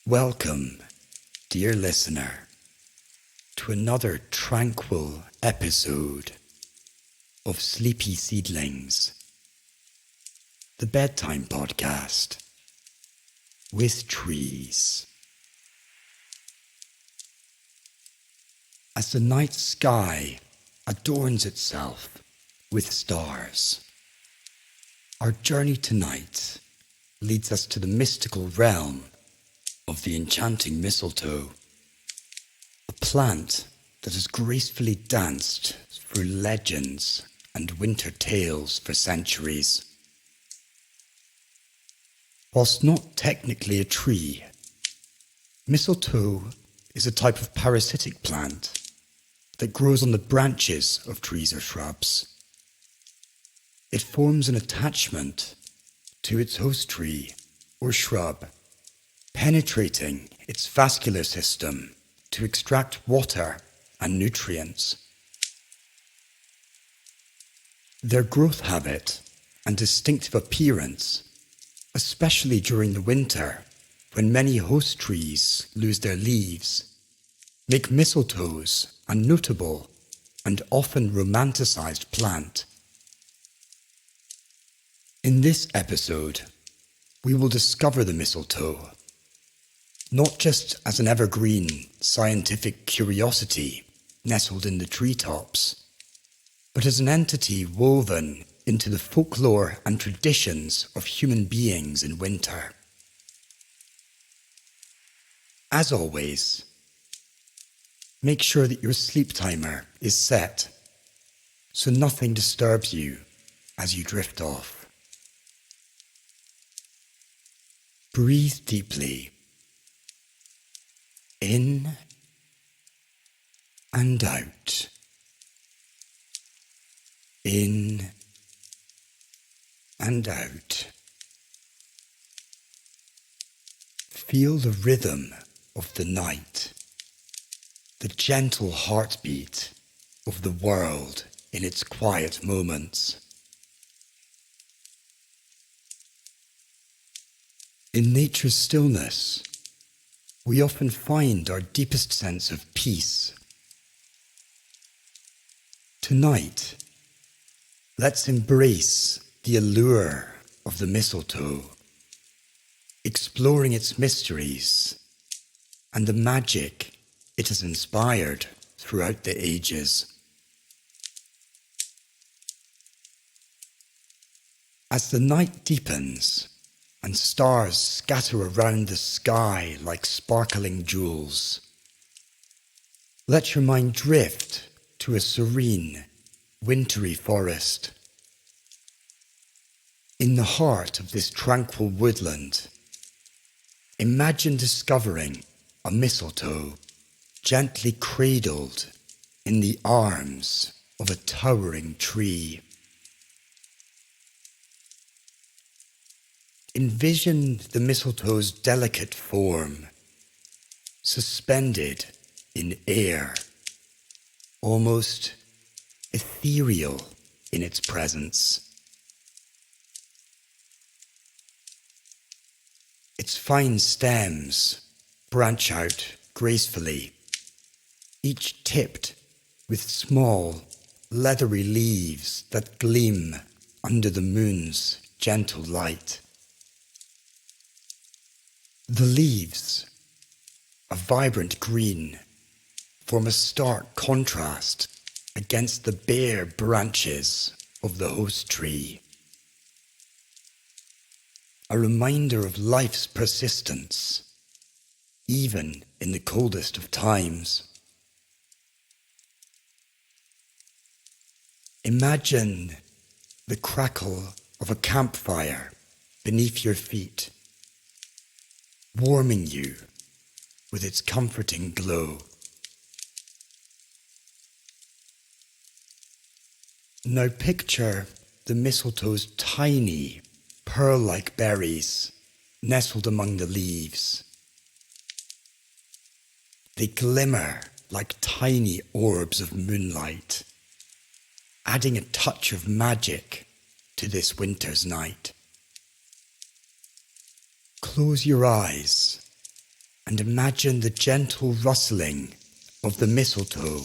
Welcome, dear listener, to another tranquil episode of Sleepy Seedlings, the Bedtime podcast with trees. As the night sky adorns itself with stars, our journey tonight leads us to the mystical realm of the Enchanting Mistletoe, a plant that has gracefully danced through legends and winter tales for centuries. Whilst not technically a tree, mistletoe is a type of parasitic plant that grows on the branches of trees or shrubs. It forms an attachment to its host tree or shrub, penetrating its vascular system to extract water and nutrients. Their growth habit and distinctive appearance, especially during the winter when many host trees lose their leaves, make mistletoes a notable and often romanticized plant. In this episode, we will discover the mistletoe, not just as an evergreen scientific curiosity nestled in the treetops, but as an entity woven into the folklore and traditions of human beings in winter. As always, make sure that your sleep timer is set so nothing disturbs you as you drift off. Breathe deeply. In and out. In and out. Feel the rhythm of the night, the gentle heartbeat of the world in its quiet moments. In nature's stillness, we often find our deepest sense of peace. Tonight, let's embrace the allure of the mistletoe, exploring its mysteries and the magic it has inspired throughout the ages. As the night deepens and stars scatter around the sky like sparkling jewels, let your mind drift to a serene, wintry forest. In the heart of this tranquil woodland, imagine discovering a mistletoe gently cradled in the arms of a towering tree. Envision the mistletoe's delicate form, suspended in air, almost ethereal in its presence. Its fine stems branch out gracefully, each tipped with small, leathery leaves that gleam under the moon's gentle light. The leaves, a vibrant green, form a stark contrast against the bare branches of the host tree. A reminder of life's persistence, even in the coldest of times. Imagine the crackle of a campfire beneath your feet, warming you with its comforting glow. Now picture the mistletoe's tiny, pearl-like berries nestled among the leaves. They glimmer like tiny orbs of moonlight, adding a touch of magic to this winter's night. Close your eyes and imagine the gentle rustling of the mistletoe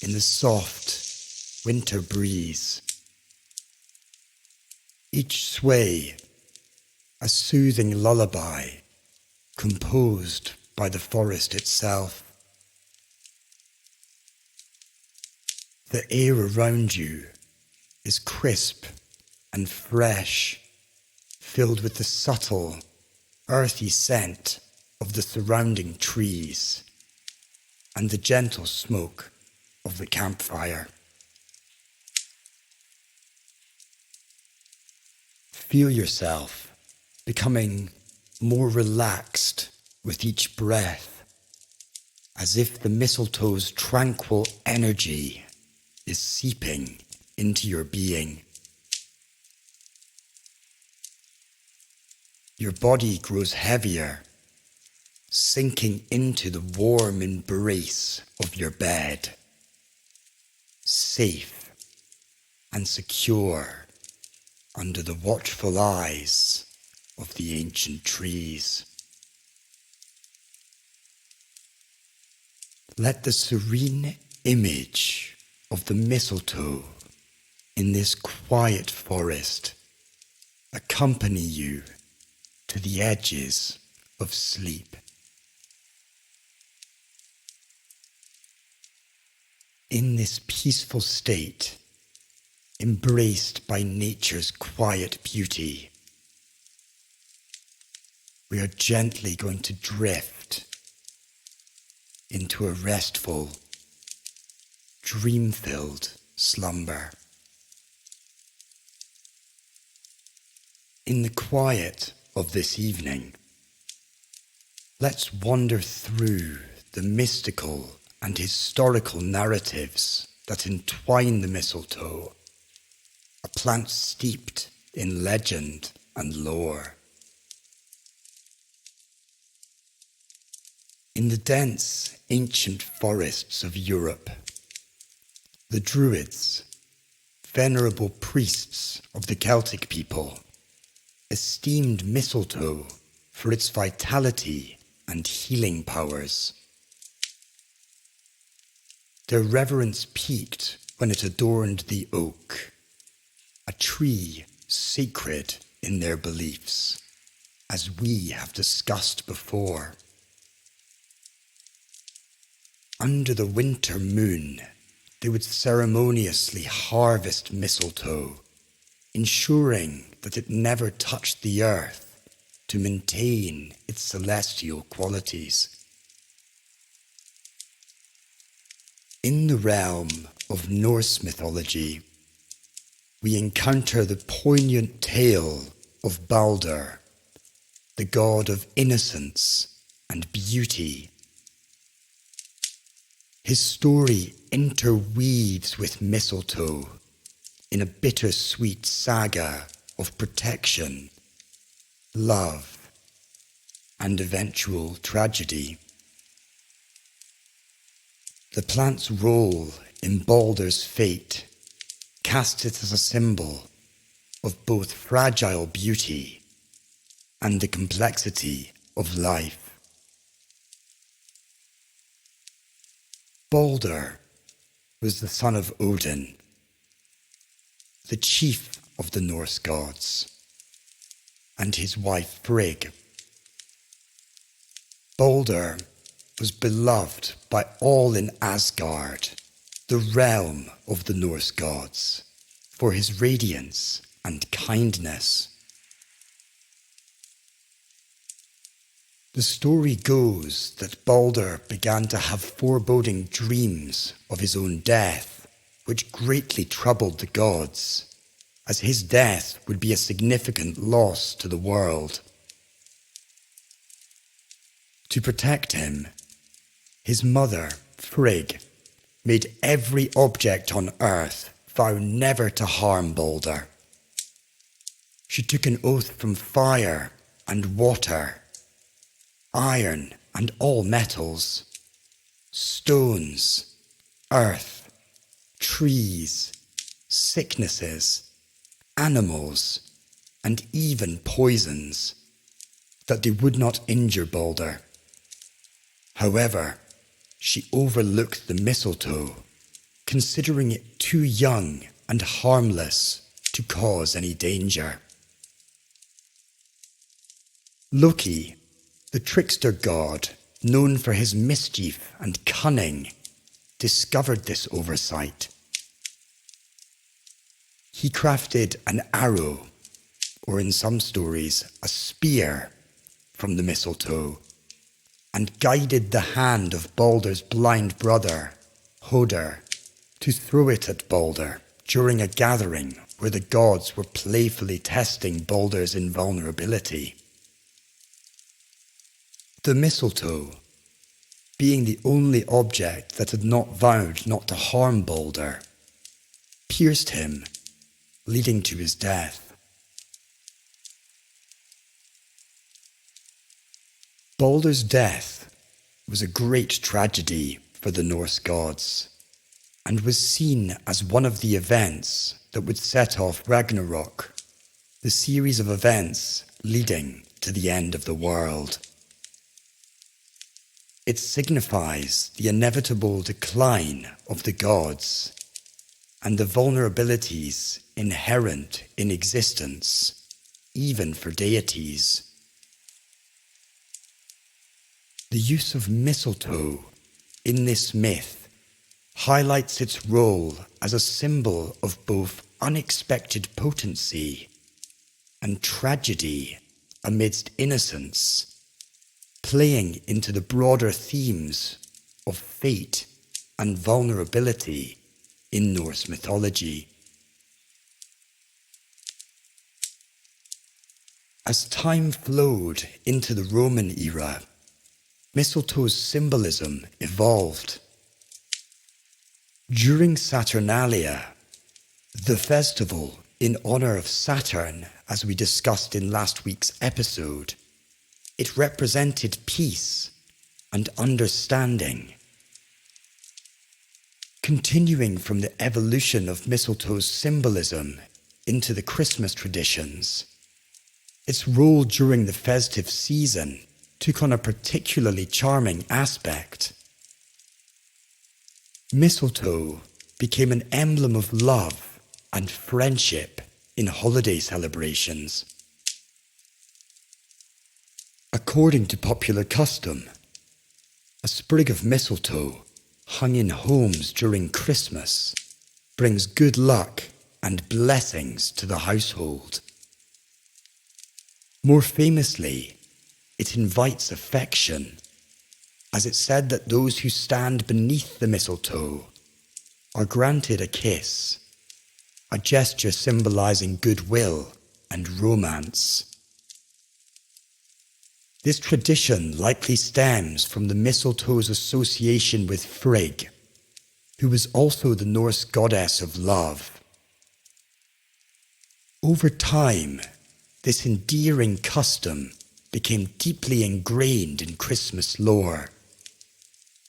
in the soft winter breeze. Each sway a soothing lullaby composed by the forest itself. The air around you is crisp and fresh, filled with the subtle, earthy scent of the surrounding trees and the gentle smoke of the campfire. Feel yourself becoming more relaxed with each breath, as if the mistletoe's tranquil energy is seeping into your being. Your body grows heavier, sinking into the warm embrace of your bed, safe and secure under the watchful eyes of the ancient trees. Let the serene image of the mistletoe in this quiet forest accompany you to the edges of sleep. In this peaceful state, embraced by nature's quiet beauty, we are gently going to drift into a restful, dream-filled slumber. In the quiet of this evening, let's wander through the mystical and historical narratives that entwine the mistletoe, a plant steeped in legend and lore. In the dense, ancient forests of Europe, the Druids, venerable priests of the Celtic people, esteemed mistletoe for its vitality and healing powers. Their reverence peaked when it adorned the oak, a tree sacred in their beliefs, as we have discussed before. Under the winter moon, they would ceremoniously harvest mistletoe, ensuring that it never touched the earth to maintain its celestial qualities. In the realm of Norse mythology, we encounter the poignant tale of Balder, the god of innocence and beauty. His story interweaves with mistletoe in a bittersweet saga of protection, love, and eventual tragedy. The plant's role in Balder's fate casts it as a symbol of both fragile beauty and the complexity of life. Balder was the son of Odin, the chief of the Norse gods, and his wife Frigg. Balder was beloved by all in Asgard, the realm of the Norse gods, for his radiance and kindness. The story goes that Balder began to have foreboding dreams of his own death, which greatly troubled the gods, as his death would be a significant loss to the world. To protect him, his mother, Frigg, made every object on earth vow never to harm Balder. She took an oath from fire and water, iron and all metals, stones, earth, trees, sicknesses, animals, and even poisons, that they would not injure Balder. However, she overlooked the mistletoe, considering it too young and harmless to cause any danger. Loki, the trickster god known for his mischief and cunning, discovered this oversight. He crafted an arrow, or in some stories, a spear, from the mistletoe, and guided the hand of Baldur's blind brother, Hodor, to throw it at Baldur during a gathering where the gods were playfully testing Baldur's invulnerability. The mistletoe, being the only object that had not vowed not to harm Baldur, pierced him, leading to his death. Baldur's death was a great tragedy for the Norse gods, and was seen as one of the events that would set off Ragnarok, the series of events leading to the end of the world. It signifies the inevitable decline of the gods and the vulnerabilities inherent in existence, even for deities. The use of mistletoe in this myth highlights its role as a symbol of both unexpected potency and tragedy amidst innocence, playing into the broader themes of fate and vulnerability in Norse mythology. As time flowed into the Roman era, mistletoe's symbolism evolved. During Saturnalia, the festival in honor of Saturn, as we discussed in last week's episode, it represented peace and understanding. Continuing from the evolution of mistletoe's symbolism into the Christmas traditions, its role during the festive season took on a particularly charming aspect. Mistletoe became an emblem of love and friendship in holiday celebrations. According to popular custom, a sprig of mistletoe hung in homes during Christmas brings good luck and blessings to the household. More famously, it invites affection, as it's said that those who stand beneath the mistletoe are granted a kiss, a gesture symbolizing goodwill and romance. This tradition likely stems from the mistletoe's association with Frigg, who was also the Norse goddess of love. Over time, this endearing custom became deeply ingrained in Christmas lore,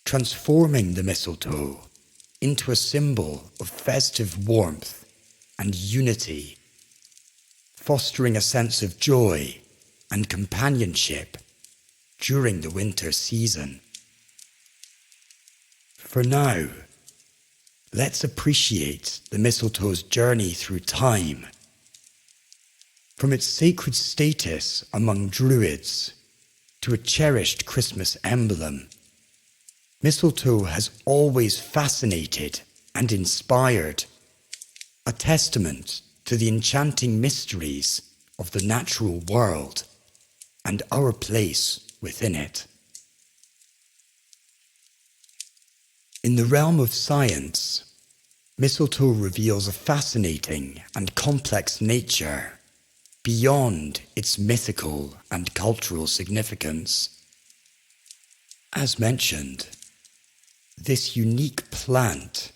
transforming the mistletoe into a symbol of festive warmth and unity, fostering a sense of joy and companionship during the winter season. For now, let's appreciate the mistletoe's journey through time. From its sacred status among Druids to a cherished Christmas emblem, mistletoe has always fascinated and inspired, a testament to the enchanting mysteries of the natural world and our place within it. In the realm of science, mistletoe reveals a fascinating and complex nature beyond its mythical and cultural significance. As mentioned, this unique plant,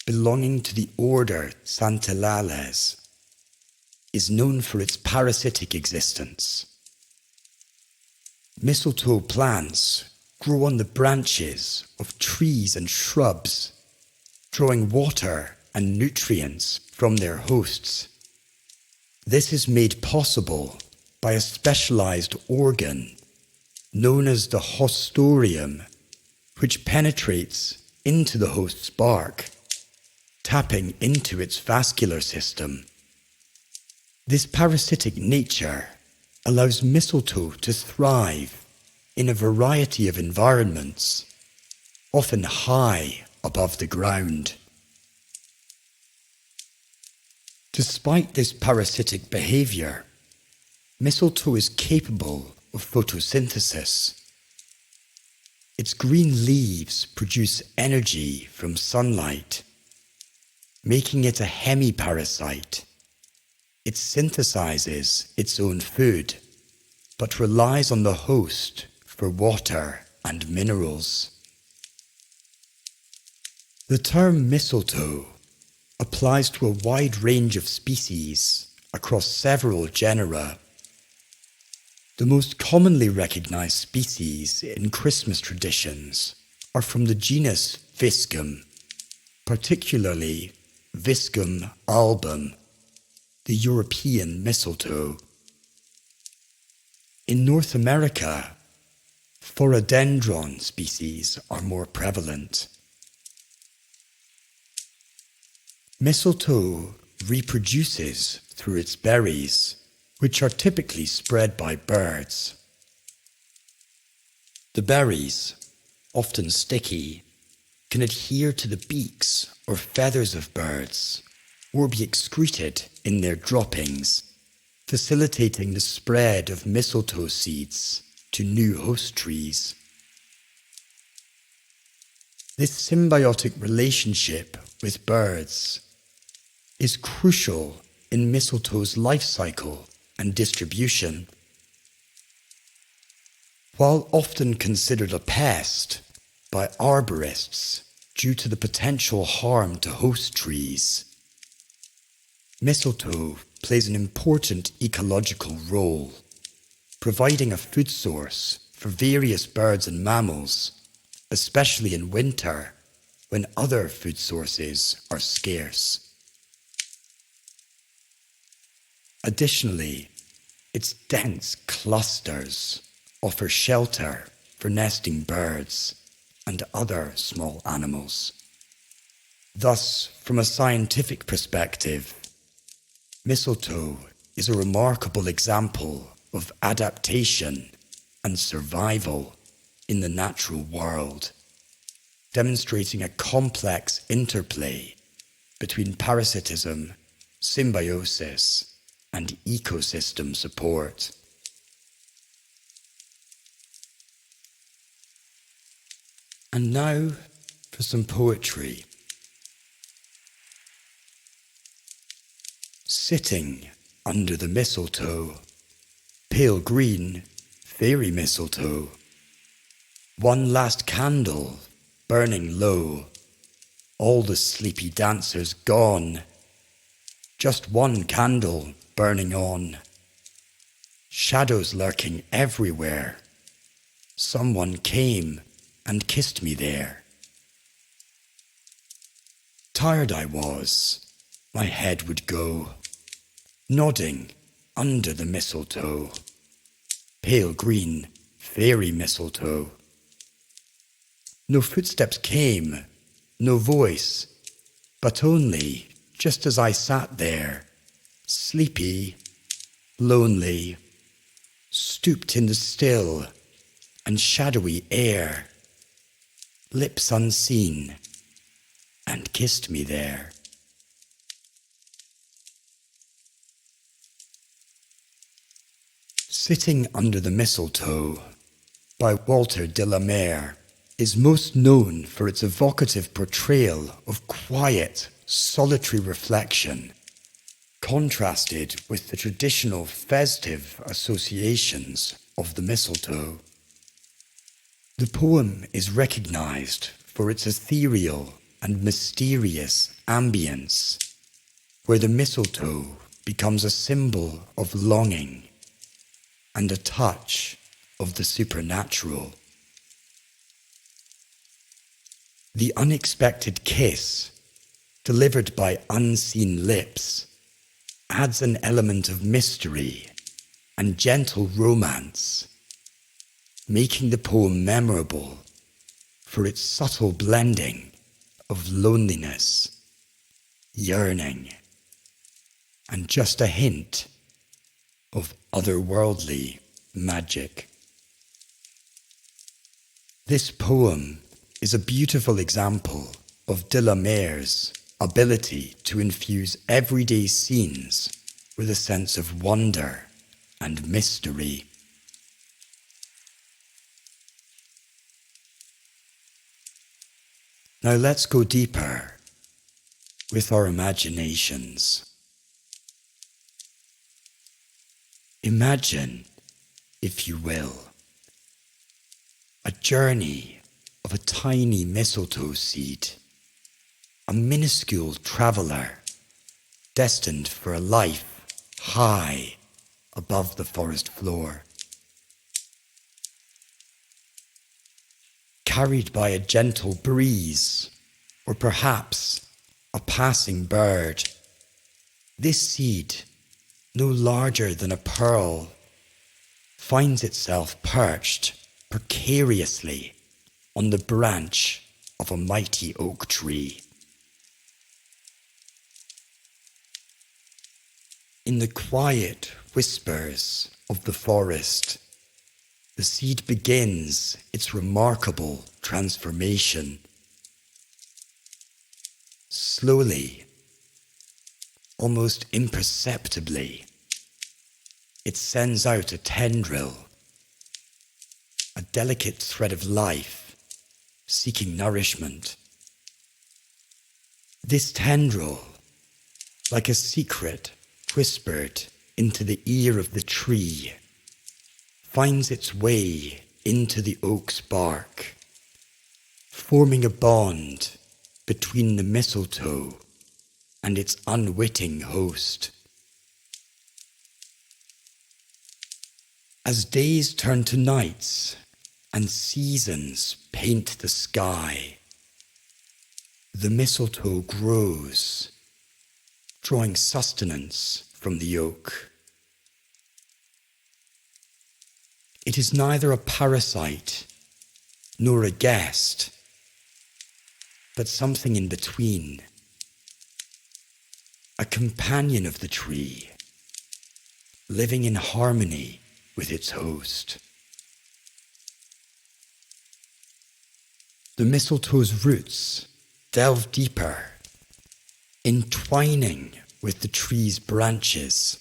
belonging to the order Santalales, is known for its parasitic existence. Mistletoe plants grow on the branches of trees and shrubs, drawing water and nutrients from their hosts. This is made possible by a specialized organ known as the hostorium which penetrates into the host's bark, tapping into its vascular system. This parasitic nature allows mistletoe to thrive in a variety of environments, often high above the ground. Despite this parasitic behavior, mistletoe is capable of photosynthesis. Its green leaves produce energy from sunlight, making it a hemiparasite. It synthesizes its own food, but relies on the host for water and minerals. The term mistletoe applies to a wide range of species across several genera. The most commonly recognized species in Christmas traditions are from the genus Viscum, particularly Viscum album, the European mistletoe. In North America, Phoradendron species are more prevalent. Mistletoe reproduces through its berries, which are typically spread by birds. The berries, often sticky, can adhere to the beaks or feathers of birds, or be excreted in their droppings, facilitating the spread of mistletoe seeds to new host trees. This symbiotic relationship with birds is crucial in mistletoe's life cycle and distribution. While often considered a pest by arborists due to the potential harm to host trees, mistletoe plays an important ecological role, providing a food source for various birds and mammals, especially in winter when other food sources are scarce. Additionally, its dense clusters offer shelter for nesting birds and other small animals. Thus, from a scientific perspective, mistletoe is a remarkable example of adaptation and survival in the natural world, demonstrating a complex interplay between parasitism, symbiosis, and ecosystem support. And now for some poetry. Sitting under the mistletoe, pale green, fairy mistletoe, one last candle burning low, all the sleepy dancers gone, just one candle burning on, shadows lurking everywhere, someone came and kissed me there. Tired I was, my head would go, nodding under the mistletoe, pale green, fairy mistletoe. No footsteps came, no voice, but only just as I sat there, sleepy, lonely, stooped in the still and shadowy air, lips unseen, and kissed me there. Sitting Under the Mistletoe by Walter de la Mare is most known for its evocative portrayal of quiet, solitary reflection, contrasted with the traditional festive associations of the mistletoe. The poem is recognized for its ethereal and mysterious ambience, where the mistletoe becomes a symbol of longing and a touch of the supernatural. The unexpected kiss, delivered by unseen lips, adds an element of mystery and gentle romance, making the poem memorable for its subtle blending of loneliness, yearning, and just a hint of otherworldly magic. This poem is a beautiful example of de la Mare's ability to infuse everyday scenes with a sense of wonder and mystery. Now let's go deeper with our imaginations. Imagine, if you will, a journey of a tiny mistletoe seed, a minuscule traveller destined for a life high above the forest floor. Carried by a gentle breeze, or perhaps a passing bird, this seed, no larger than a pearl, finds itself perched precariously on the branch of a mighty oak tree. In the quiet whispers of the forest, the seed begins its remarkable transformation. Slowly, almost imperceptibly, it sends out a tendril, a delicate thread of life seeking nourishment. This tendril, like a secret whispered into the ear of the tree, finds its way into the oak's bark, forming a bond between the mistletoe and its unwitting host. As days turn to nights and seasons paint the sky, the mistletoe grows, drawing sustenance from the oak. It is neither a parasite nor a guest, but something in between, a companion of the tree, living in harmony with its host. The mistletoe's roots delve deeper, entwining with the tree's branches,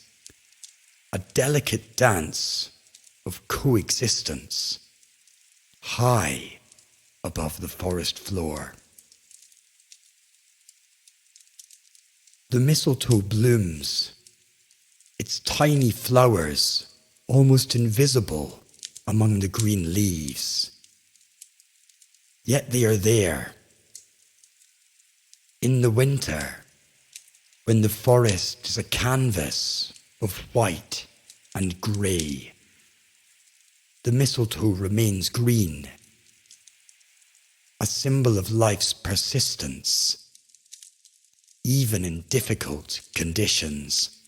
a delicate dance of coexistence, high above the forest floor. The mistletoe blooms, its tiny flowers almost invisible among the green leaves. Yet they are there. In the winter, when the forest is a canvas of white and grey, the mistletoe remains green, a symbol of life's persistence, even in difficult conditions.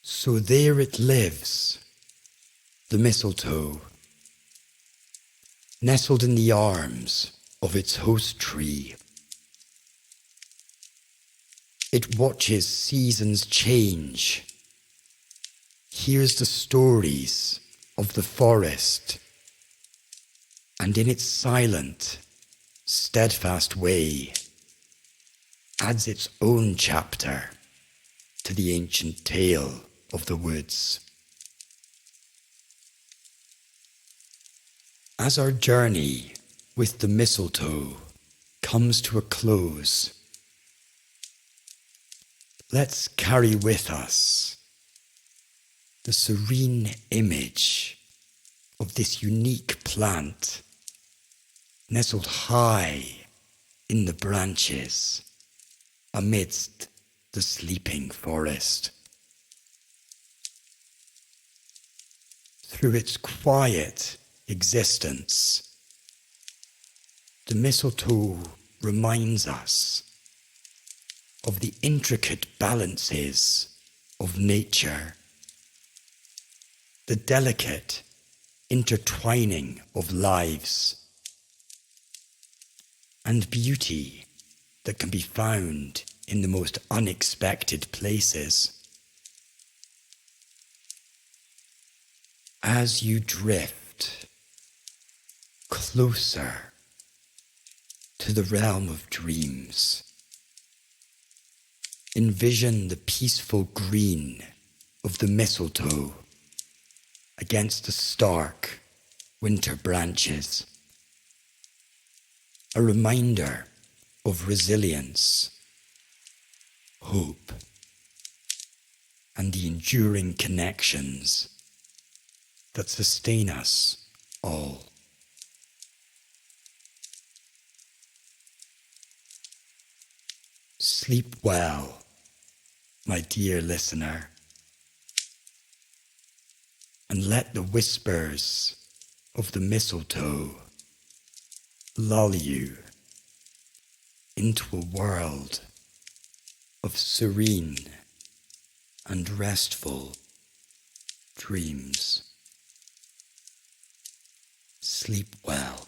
So there it lives, the mistletoe, nestled in the arms of its host tree. It watches seasons change, hears the stories of the forest, and in its silent, steadfast way, adds its own chapter to the ancient tale of the woods. As our journey with the mistletoe comes to a close, let's carry with us the serene image of this unique plant nestled high in the branches amidst the sleeping forest. Through its quiet existence, the mistletoe reminds us of the intricate balances of nature, the delicate intertwining of lives, and beauty that can be found in the most unexpected places. As you drift closer to the realm of dreams, envision the peaceful green of the mistletoe against the stark winter branches, a reminder of resilience, hope, and the enduring connections that sustain us all. Sleep well, my dear listener, and let the whispers of the mistletoe lull you into a world of serene and restful dreams. Sleep well.